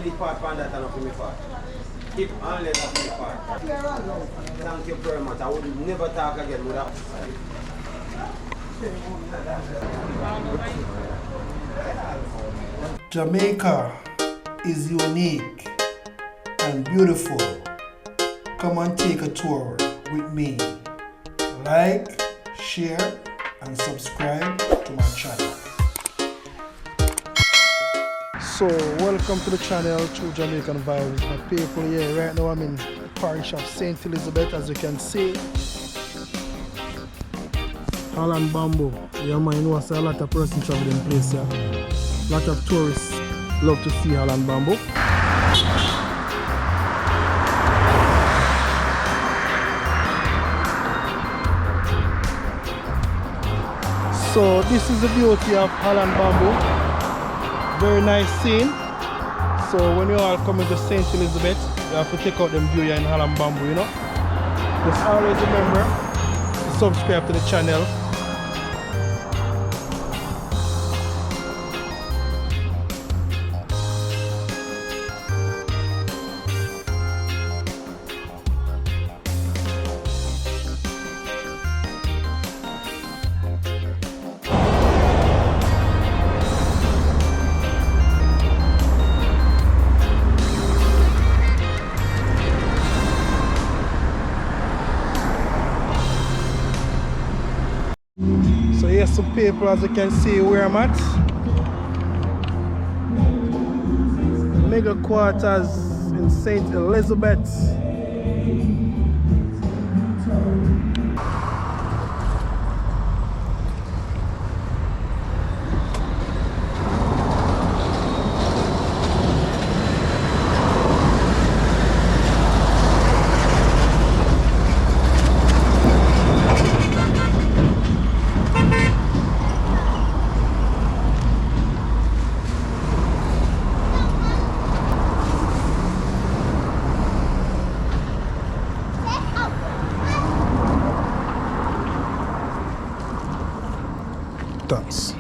the part on that and for me part. Keep only that for me part. Thank you very much. I would never talk again without. Jamaica is unique and beautiful. Come and take a tour with me. Like, share, and subscribe to my channel. So, welcome to the channel, True Jamaican Vibes. My people here, right now I'm in the parish of St. Elizabeth, as you can see. Holland Bamboo. Yeah man, you know, a lot of person travel in place here. A lot of tourists love to see Holland Bamboo. So this is the beauty of Holland Bamboo. Very nice scene. So when you all come into St. Elizabeth, you have to check out them view here in Holland Bamboo, you know. Just always remember to subscribe to the channel. So here's some people, as you can see where I'm at. Mega quarters in St. Elizabeth. Thanks.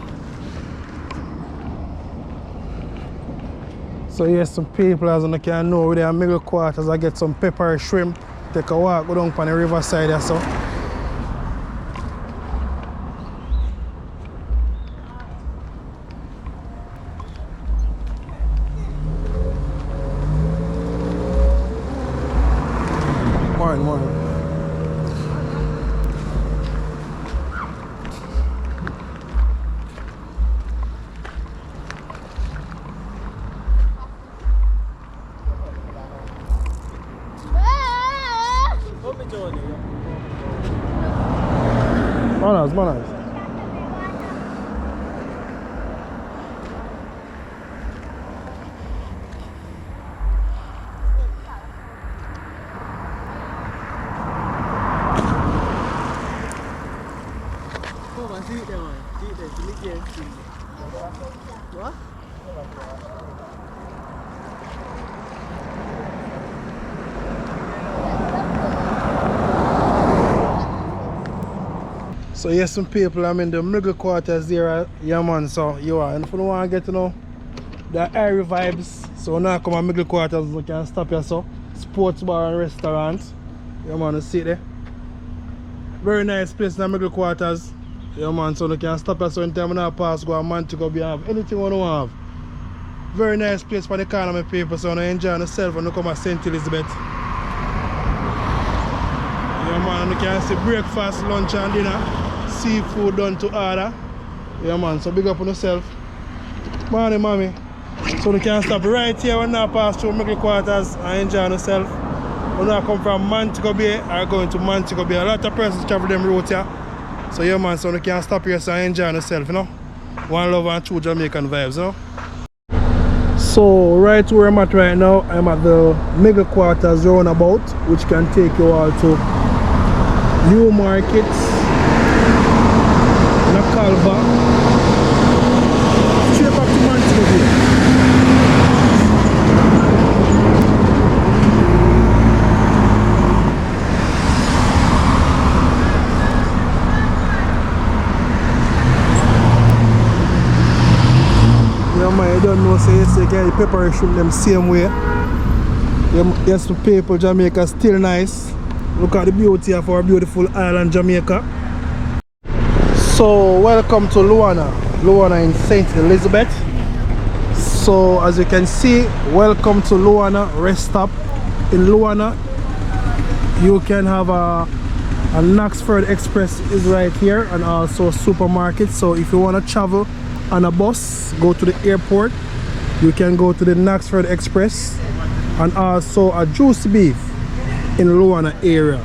So here's some people, as you can know, with their middle quarters. I get some pepper shrimp, take a walk, go down on the riverside or so. Morning. Manners. What? So here's some people, I'm in the middle quarters there, yeah man, so you are, and if you don't want to get to know the Fire Vibes, so now come on middle quarters, you can stop here, so sports bar and restaurant, yeah man, you see there. Very nice place in the middle quarters, yeah man, so you can stop here, so in time when I pass, go a man to go be have anything you want to have. Very nice place for the corner, my people, so you enjoy yourself when you come to St. Elizabeth. Yeah man, you can see breakfast, lunch and dinner. Seafood done to order. Yeah man, so big up on yourself. Morning mommy. So you can stop right here when you pass through middle quarters and enjoy yourself. When you come from Montego Bay or going to Montego Bay, a lot of persons travel them route here. So yeah man, so you can stop here and enjoy yourself, you know. One love and True Jamaican Vibes, you know. So right where I'm at right now, I'm at the middle quarters roundabout, which can take you all to New Markets, Calva, straight back to Montego Bay. Yeah man, you don't know, say you can pepper shrimp them same way. Yes, the people, Jamaica still nice. Look at the beauty of our beautiful island, Jamaica. So, welcome to Luana. Luana in St. Elizabeth. So, as you can see, welcome to Luana rest stop. In Luana, you can have a Knoxford Express is right here, and also supermarket. So if you want to travel on a bus, go to the airport, you can go to the Knoxford Express, and also a juicy beef in Luana area.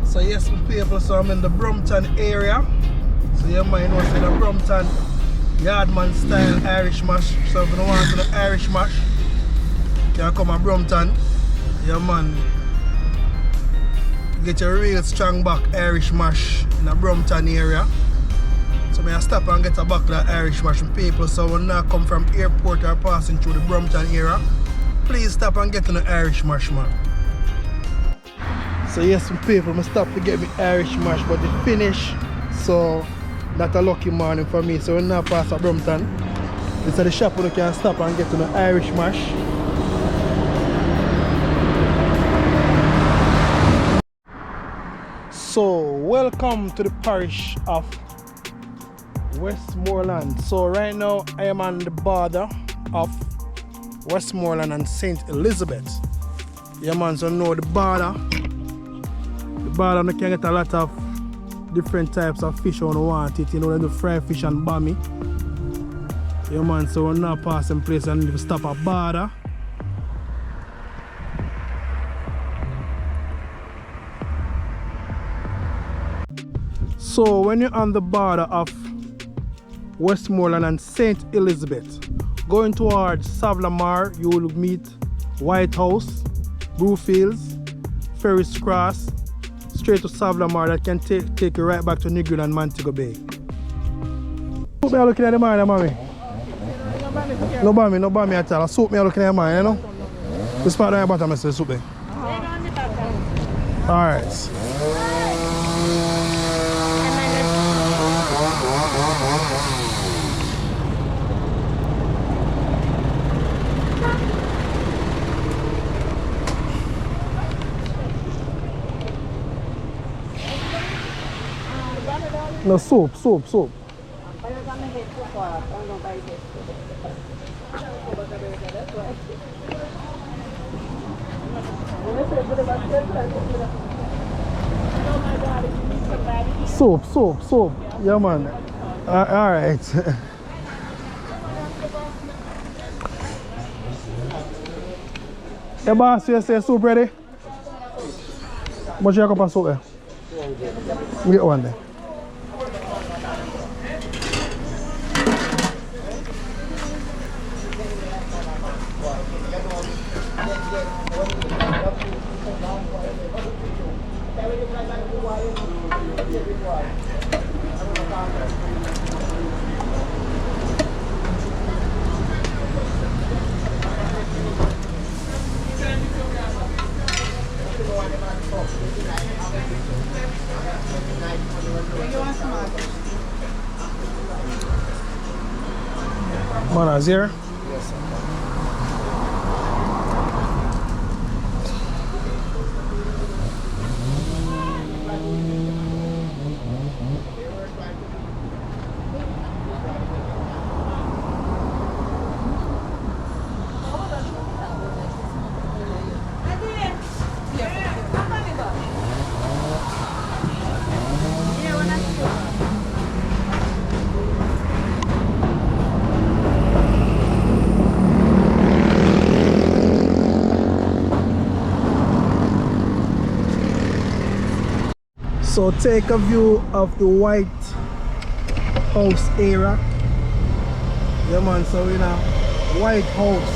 So yes, people, so I'm in the Brompton area. So you might know say the Brompton Yardman style Irish mash. So if you don't want to do the Irish mash, you can come to Brompton. Yeah man, get a real strong back Irish mash in the Brompton area. So I stop and get a back of that Irish mash from people. So when I come from airport or passing through the Brompton area, please stop and get in the Irish mash, man. So yes, some people, I stop to get me Irish mash, but the finish, so that's a lucky morning for me. So when I pass at Brompton, this is the shop where you can stop and get to the Irish mash. So welcome to the parish of Westmoreland. So right now I am on the border of Westmoreland and St. Elizabeth. Yeah man, so know the border. But you can get a lot of different types of fish when you want it. You know, the fried fish and bami. Yeah man, so we're not passing place and you stop at border. So when you're on the border of Westmoreland and St. Elizabeth, going towards Savlamar, you will meet Whitehouse, Brewfields, Ferris Cross, straight to Savlamar that can take you right back to Negril and Montego Bay. Soup me looking at the man, mommy. No bami at all. Soup me looking at the man, you know? This part of the bottom is the soup. Alright. No, soup. Soup. Yeah, man. All right. Hey, boss, you say soup ready? Much you cup of soup there? Get one there. Mana's here? Yes, sir. So take a view of the Whitehouse area. Yeah man, so in a Whitehouse.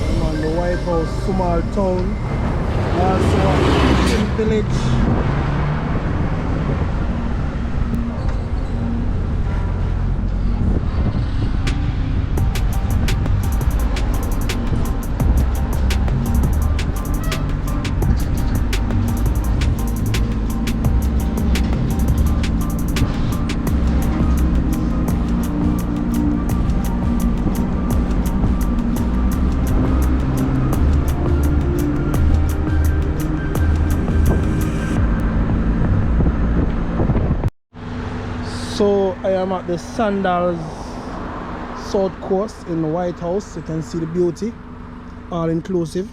Yeah man, the Whitehouse, small town. Also a fishing village. So I am at the Sandals South Coast in Whitehouse. You can see the beauty, all inclusive.